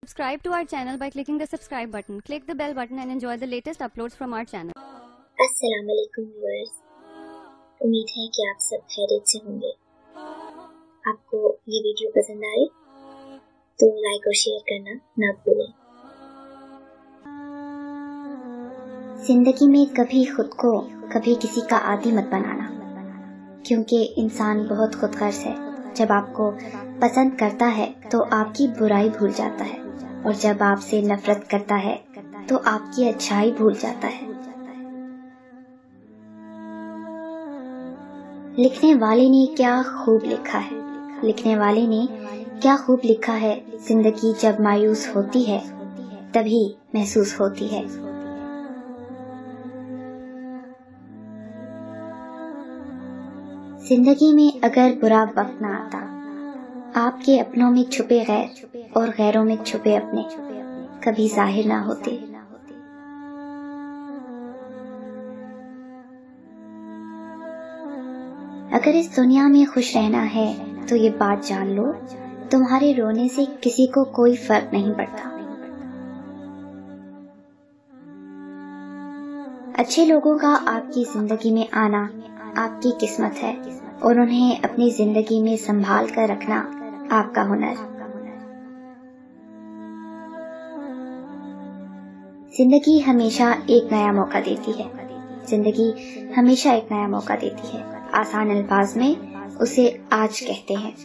Subscribe to our channel by clicking the subscribe button. Click the bell button and enjoy the latest uploads from our channel. अस्सलाम वालेकुम viewers, उम्मीद है कि आप सब खैरियत से होंगे। आपको ये वीडियो पसंद आए तो लाइक और शेयर करना ना भूलें। जिंदगी में कभी खुद को कभी किसी का आदी मत बनाना, क्योंकि इंसान बहुत खुदगर्ज है। जब आपको पसंद करता है तो आपकी बुराई भूल जाता है, और जब आपसे नफरत करता है तो आपकी अच्छाई भूल जाता है। लिखने वाले ने क्या खूब लिखा है, लिखने वाले ने क्या खूब लिखा है। जिंदगी जब मायूस होती है तभी महसूस होती है। जिंदगी में अगर बुरा वक्त ना आता, आपके अपनों में छुपे गैर और गैरों में छुपे अपने कभी जाहिर ना होते। अगर इस दुनिया में खुश रहना है तो ये बात जान लो, तुम्हारे रोने से किसी को कोई फर्क नहीं पड़ता। अच्छे लोगों का आपकी जिंदगी में आना आपकी किस्मत है, और उन्हें अपनी जिंदगी में संभाल कर रखना आपका हुनर। जिंदगी हमेशा एक नया मौका देती है, जिंदगी हमेशा एक नया मौका देती है। आसान अल्फाज में उसे आज कहते हैं।